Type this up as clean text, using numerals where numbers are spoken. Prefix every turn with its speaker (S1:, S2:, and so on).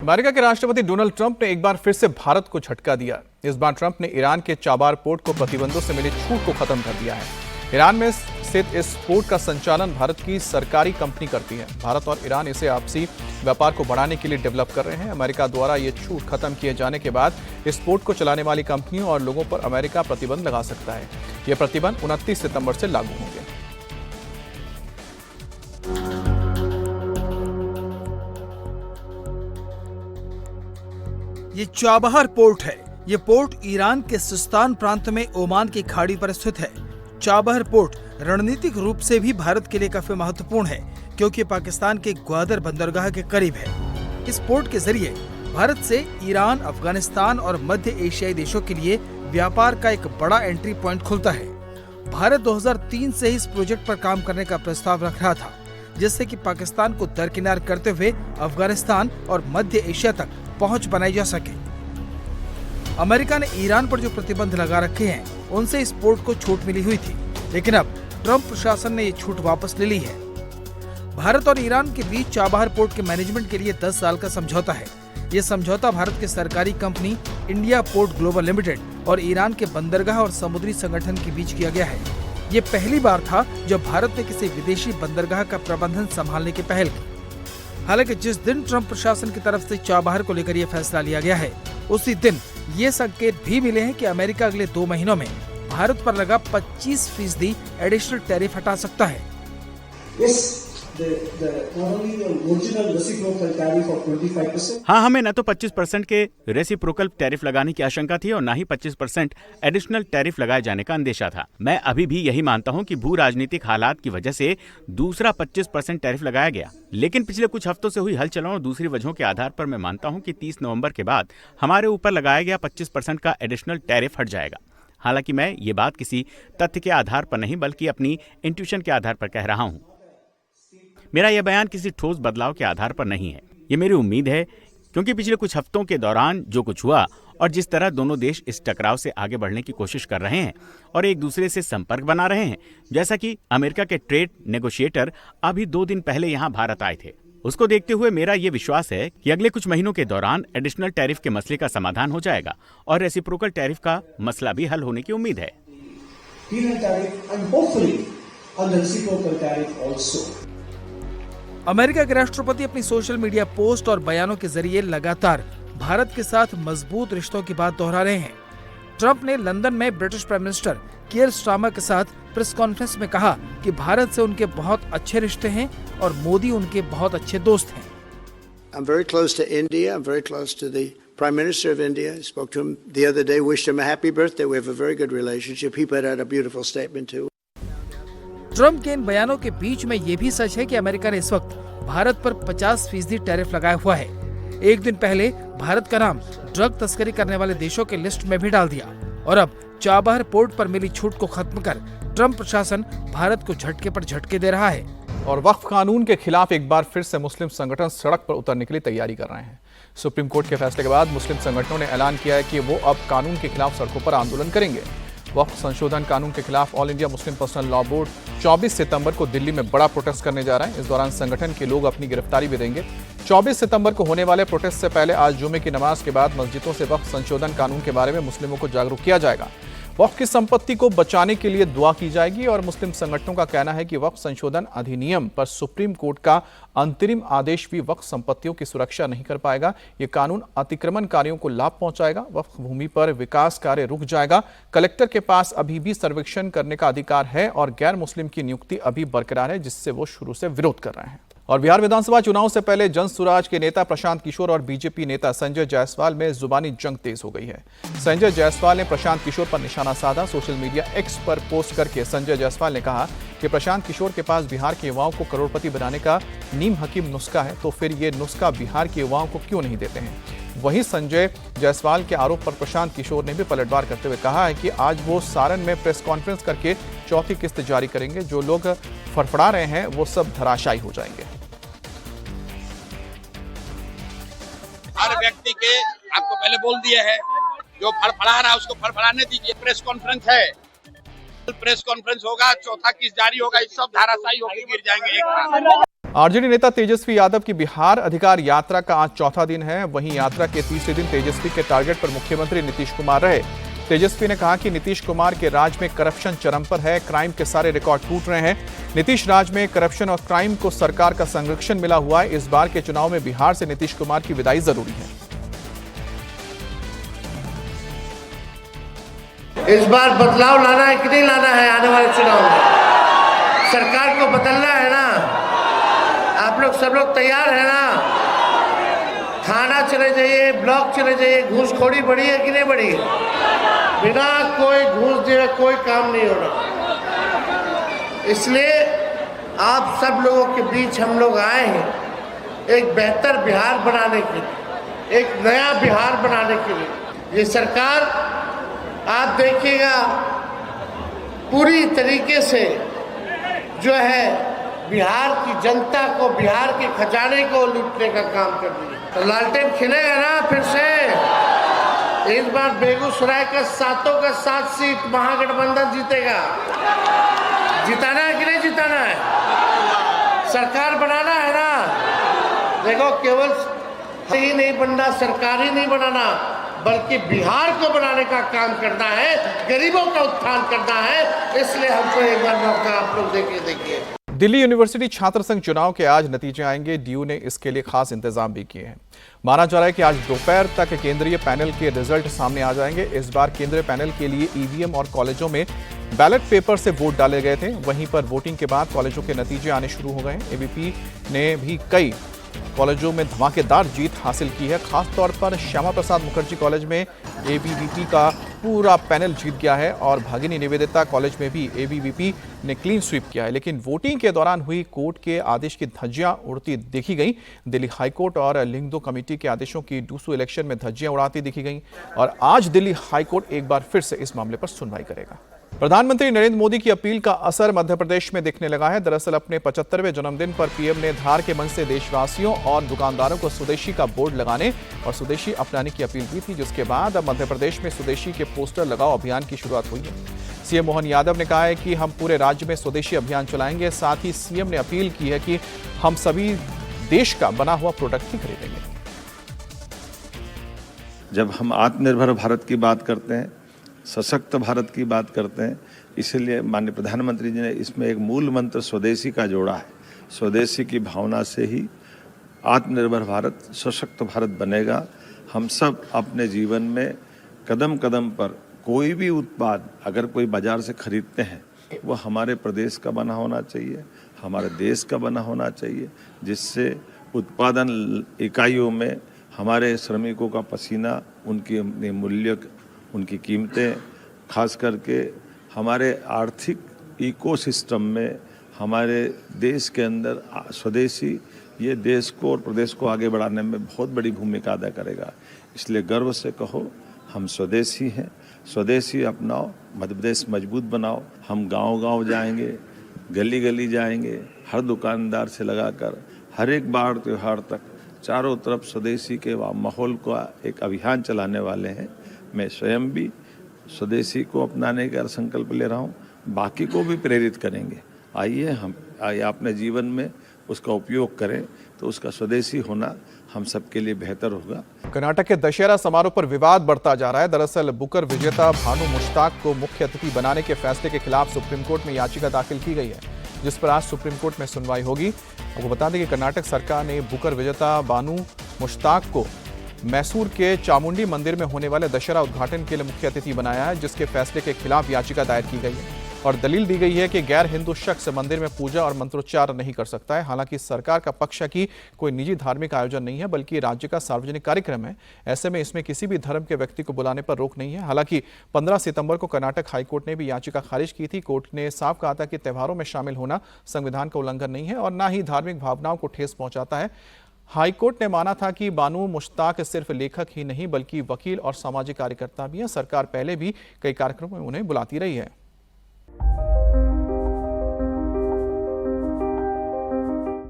S1: America के राष्ट्रपति Donald Trump ने एक बार फिर से भारत को झटका दिया। इस बार ट्रंप ने ईरान के चाबार पोर्ट को प्रतिबंधों से मिली छूट को खत्म कर दिया है। ईरान में स्थित इस पोर्ट का संचालन भारत की सरकारी कंपनी करती है। भारत और ईरान इसे आपसी व्यापार को बढ़ाने के लिए डेवलप कर रहे हैं। अमेरिका द्वारा ये छूट खत्म किए जाने के बाद इस पोर्ट को चलाने वाली कंपनियों और लोगों पर अमेरिका प्रतिबंध लगा सकता है। ये प्रतिबंध 29 सितंबर से लागू होंगे।
S2: ये चाबहार पोर्ट है। ये पोर्ट ईरान के सिस्तान प्रांत में ओमान की खाड़ी पर स्थित है। चाबहार पोर्ट रणनीतिक रूप से भी भारत के लिए काफी महत्वपूर्ण है, क्योंकि पाकिस्तान के ग्वादर बंदरगाह के करीब है। इस पोर्ट के जरिए भारत से ईरान, अफगानिस्तान और मध्य एशियाई देशों के लिए व्यापार का एक बड़ा एंट्री पॉइंट खुलता है। भारत 2003 से इस प्रोजेक्ट पर काम करने का प्रस्ताव रख रहा था, जिससे कि पाकिस्तान को दरकिनार करते हुए अफगानिस्तान और मध्य एशिया तक पहुंच बनाई जा सके। अमेरिका ने ईरान पर जो प्रतिबंध लगा रखे हैं, उनसे इस पोर्ट को छूट मिली हुई थी, लेकिन अब ट्रंप प्रशासन ने ये छूट वापस ले ली है। भारत और ईरान के बीच चाबहार पोर्ट के मैनेजमेंट के लिए 10 साल का समझौता है। ये समझौता भारत के सरकारी company India port global limited और ईरान के बंदरगाह और समुद्री संगठन के बीच किया गया है। ये पहली बार था जब भारत ने किसी विदेशी बंदरगाह का प्रबंधन संभालने की पहल की। हालांकि जिस दिन ट्रंप प्रशासन की तरफ से चाबहार को लेकर यह फैसला लिया गया है, उसी दिन ये संकेत भी मिले हैं कि अमेरिका अगले 2 महीनों में भारत पर लगा 25% एडिशनल टैरिफ हटा सकता है।
S3: हाँ, हमें न तो 25% के रेसिप्रोकल टैरिफ लगाने की आशंका थी और न ही 25% एडिशनल टैरिफ लगाए जाने का अंदेशा था। मैं अभी भी यही मानता हूँ कि भू राजनीतिक हालात की वजह से दूसरा 25% टैरिफ लगाया गया, लेकिन पिछले कुछ हफ्तों से हुई हलचलों और दूसरी वजहों के आधार पर मैं मानता हूँ कि 30 नवंबर के बाद हमारे ऊपर लगाया गया 25% का एडिशनल टैरिफ हट जाएगा। हालांकि मैं ये बात किसी तथ्य के आधार पर नहीं, बल्कि अपनी इंट्यूशन के आधार पर कह रहा हूँ। मेरा यह बयान किसी ठोस बदलाव के आधार पर नहीं है। ये मेरी उम्मीद है, क्योंकि पिछले कुछ हफ्तों के दौरान जो कुछ हुआ और जिस तरह दोनों देश इस टकराव से आगे बढ़ने की कोशिश कर रहे हैं और एक दूसरे से संपर्क बना रहे हैं, जैसा कि अमेरिका के ट्रेड नेगोशिएटर अभी 2 दिन पहले यहाँ भारत आए थे, उसको देखते हुए मेरा ये विश्वास है कि अगले कुछ महीनों के दौरान एडिशनल टैरिफ के मसले का समाधान हो जाएगा और रेसिप्रोकल टैरिफ का मसला भी हल होने की उम्मीद है।
S2: अमेरिका के राष्ट्रपति अपनी सोशल मीडिया पोस्ट और बयानों के जरिए लगातार भारत के साथ मजबूत रिश्तों की बात दोहरा रहे हैं। ट्रंप ने लंदन में ब्रिटिश प्राइम मिनिस्टर कीयर स्टारमर के साथ प्रेस कॉन्फ्रेंस में कहा कि भारत से उनके बहुत अच्छे रिश्ते हैं और मोदी उनके बहुत अच्छे दोस्त हैं।
S4: I'm very close to India. I'm very close to the Prime Minister of India. I spoke to him the other day, wished him a happy birthday. We have a very good relationship. He put out a beautiful statement too.
S2: Trump के इन बयानों के बीच में ये भी सच है कि America ने इस वक्त भारत पर 50% टैरिफ लगाया हुआ है। एक दिन पहले भारत का नाम ड्रग तस्करी करने वाले देशों के लिस्ट में भी डाल दिया और अब चाबहार पोर्ट पर मिली छूट को खत्म कर ट्रंप प्रशासन भारत को झटके पर झटके दे रहा है।
S1: और वक्फ कानून के खिलाफ एक बार फिर से मुस्लिम संगठन सड़क पर उतरने के लिए तैयारी कर रहे हैं। सुप्रीम कोर्ट के फैसले के बाद मुस्लिम संगठनों ने ऐलान किया है कि वो अब कानून के खिलाफ सड़कों पर आंदोलन करेंगे। वक्फ संशोधन कानून के खिलाफ all India Muslim personal law board 24 सितंबर को दिल्ली में बड़ा प्रोटेस्ट करने जा रहा है। इस दौरान संगठन के लोग अपनी गिरफ्तारी भी देंगे। 24 सितंबर को होने वाले प्रोटेस्ट से पहले आज जुमे की नमाज के बाद मस्जिदों से वक्फ संशोधन कानून के बारे में मुस्लिमों को जागरूक किया जाएगा। वक्फ की संपत्ति को बचाने के लिए दुआ की जाएगी और मुस्लिम संगठनों का कहना है कि वक्फ संशोधन अधिनियम पर सुप्रीम कोर्ट का अंतरिम आदेश भी वक्फ संपत्तियों की सुरक्षा नहीं कर पाएगा। ये कानून अतिक्रमणकारियों को लाभ पहुंचाएगा। वक्फ भूमि पर विकास कार्य रुक जाएगा। कलेक्टर के पास अभी भी सर्वेक्षण करने का अधिकार है और गैर मुस्लिम की नियुक्ति अभी बरकरार है, जिससे वो शुरू से विरोध कर रहे हैं। और बिहार विधानसभा चुनाव से पहले जनसुराज के नेता प्रशांत किशोर और बीजेपी नेता संजय जायसवाल में जुबानी जंग तेज हो गई है। संजय जायसवाल ने प्रशांत किशोर पर निशाना साधा। सोशल मीडिया एक्स पर पोस्ट करके संजय जायसवाल ने कहा कि प्रशांत किशोर के पास बिहार के युवाओं को करोड़पति बनाने का नीम हकीम नुस्खा है, तो फिर ये नुस्खा बिहार के युवाओं को क्यों नहीं देते हैं। वहीं संजय जायसवाल के आरोप पर प्रशांत किशोर ने भी पलटवार करते हुए कहा है कि आज वो सारण में प्रेस कॉन्फ्रेंस करके चौथी किस्त जारी करेंगे। जो लोग फड़फड़ा रहे हैं वो सब धराशायी हो जाएंगे।
S5: हर व्यक्ति के आपको पहले बोल दिए है, जो फड़फड़ा रहा है उसको फड़फड़ाने दीजिए। प्रेस कॉन्फ्रेंस है, प्रेस कॉन्फ्रेंस होगा, चौथा किस्त जारी होगा, इस सब धाराशायी होकर गिर जाएंगे एक बार।
S1: आरजेडी नेता तेजस्वी यादव की बिहार अधिकार यात्रा का आज चौथा दिन है। वहीं यात्रा के तीसरे दिन तेजस्वी के टारगेट पर मुख्यमंत्री नीतीश कुमार रहे। तेजस्वी ने कहा कि नीतीश कुमार के राज में करप्शन चरम पर है, क्राइम के सारे रिकॉर्ड टूट रहे हैं। नीतीश राज में करप्शन और क्राइम को सरकार का संरक्षण मिला हुआ है। इस बार के चुनाव में बिहार से नीतीश कुमार की विदाई जरूरी है।
S6: इस बार बदलाव लाना है कि नहीं लाना है? आने वाले चुनाव में सरकार को बदलना है ना? आप लोग सब लोग तैयार है ना? थाना चले जाइए, ब्लॉक चले जाइए, घूसखोरी बढ़ी है कि नहीं बढ़ी है? बिना कोई घूस दिए कोई काम नहीं हो रहा। इसलिए आप सब लोगों के बीच हम लोग आए हैं एक बेहतर बिहार बनाने के लिए, एक नया बिहार बनाने के लिए। ये सरकार आप देखिएगा पूरी तरीके से जो है बिहार की जनता को, बिहार के खजाने को लूटने का काम कर रही है। तो लालटेन खिलेगा ना फिर से? इस बार बेगूसराय का 7 का 7 सीट महागठबंधन जीतेगा। जिताना है कि नहीं जिताना है? सरकार बनाना है ना? देखो, केवल ही नहीं बनना, सरकार ही नहीं बनाना, बल्कि बिहार को बनाने का काम करना है, गरीबों का उत्थान करना है। इसलिए हमको एक बार मौका आप लोग देखिए।
S1: दिल्ली यूनिवर्सिटी छात्र संघ चुनाव के आज नतीजे आएंगे। डीयू ने इसके लिए खास इंतजाम भी किए हैं। माना जा रहा है कि आज दोपहर तक केंद्रीय पैनल के रिजल्ट सामने आ जाएंगे। इस बार केंद्रीय पैनल के लिए ईवीएम और कॉलेजों में बैलेट पेपर से वोट डाले गए थे। वहीं पर वोटिंग के बाद कॉलेजों के नतीजे आने शुरू हो गए। एबीपी ने भी कई कॉलेजों में धमाकेदार जीत हासिल की है। खासतौर पर श्यामा प्रसाद मुखर्जी कॉलेज में एबीवीपी का पूरा पैनल जीत गया है और भगिनी निवेदिता कॉलेज में भी एबीवीपी ने क्लीन स्वीप किया है। लेकिन वोटिंग के दौरान हुई कोर्ट के आदेश की धज्जियां उड़ती देखी गई। दिल्ली हाईकोर्ट और लिंगदो कमेटी के आदेशों की डूसू इलेक्शन में धज्जियां उड़ाती दिखी गई और आज दिल्ली हाईकोर्ट एक बार फिर से इस मामले पर सुनवाई करेगा। प्रधानमंत्री नरेंद्र मोदी की अपील का असर मध्य प्रदेश में दिखने लगा है। दरअसल अपने 75वें जन्मदिन पर पीएम ने धार के मंच से देशवासियों और दुकानदारों को स्वदेशी का बोर्ड लगाने और स्वदेशी अपनाने की अपील की थी, जिसके बाद अब मध्य प्रदेश में स्वदेशी के पोस्टर लगाओ अभियान की शुरुआत हुई है। सीएम मोहन यादव ने कहा है कि हम पूरे राज्य में स्वदेशी अभियान चलाएंगे। साथ ही सीएम ने अपील की है कि हम सभी देश का बना हुआ प्रोडक्ट ही खरीदेंगे।
S7: जब हम आत्मनिर्भर भारत की बात करते हैं, सशक्त भारत की बात करते हैं, इसलिए माननीय प्रधानमंत्री जी ने इसमें एक मूल मंत्र स्वदेशी का जोड़ा है। स्वदेशी की भावना से ही आत्मनिर्भर भारत, सशक्त भारत बनेगा। हम सब अपने जीवन में कदम कदम पर कोई भी उत्पाद अगर कोई बाजार से खरीदते हैं, वो हमारे प्रदेश का बना होना चाहिए, हमारे देश का बना होना चाहिए, जिससे उत्पादन इकाइयों में हमारे श्रमिकों का पसीना, उनकी मूल्य, उनकी कीमतें, खास करके हमारे आर्थिक इकोसिस्टम में हमारे देश के अंदर स्वदेशी ये देश को और प्रदेश को आगे बढ़ाने में बहुत बड़ी भूमिका अदा करेगा। इसलिए गर्व से कहो हम स्वदेशी हैं, स्वदेशी अपनाओ, मध्य प्रदेश मजबूत बनाओ। हम गांव-गांव जाएंगे, गली गली जाएंगे, हर दुकानदार से लगाकर हर एक बार त्योहार तक चारों तरफ स्वदेशी के माहौल का एक अभियान चलाने वाले हैं। मैं स्वयं भी स्वदेशी को अपनाने का संकल्प ले रहा हूँ, बाकी को भी प्रेरित करेंगे। आइए हम अपने जीवन में उसका उपयोग करें तो उसका स्वदेशी होना हम सबके लिए बेहतर होगा।
S1: कर्नाटक के दशहरा समारोह पर विवाद बढ़ता जा रहा है। दरअसल बुकर विजेता भानु मुश्ताक को मुख्य अतिथि बनाने के फैसले के खिलाफ सुप्रीम कोर्ट में याचिका दाखिल की गई है, जिस पर आज सुप्रीम कोर्ट में सुनवाई होगी। आपको बता दें कि कर्नाटक सरकार ने बुकर विजेता भानु मुश्ताक को मैसूर के चामुंडी मंदिर में होने वाले दशहरा उद्घाटन के लिए मुख्य अतिथि बनाया है, जिसके फैसले के खिलाफ याचिका दायर की गई है और दलील दी गई है कि गैर हिंदू शख्स मंदिर में पूजा और मंत्रोच्चार नहीं कर सकता है। हालांकि सरकार का पक्ष है कि कोई निजी धार्मिक आयोजन नहीं है, बल्कि राज्य का सार्वजनिक कार्यक्रम है। ऐसे में इसमें किसी भी धर्म के व्यक्ति को बुलाने पर रोक नहीं है। हालांकि 15 सितंबर को कर्नाटक हाईकोर्ट ने भी याचिका खारिज की थी। कोर्ट ने साफ कहा था कि त्योहारों में शामिल होना संविधान का उल्लंघन नहीं है और न ही धार्मिक भावनाओं को ठेस पहुंचाता है। हाईकोर्ट ने माना था कि बानू मुश्ताक सिर्फ लेखक ही नहीं बल्कि वकील और सामाजिक कार्यकर्ता भी हैं। सरकार पहले भी कई कार्यक्रमों में उन्हें बुलाती रही है।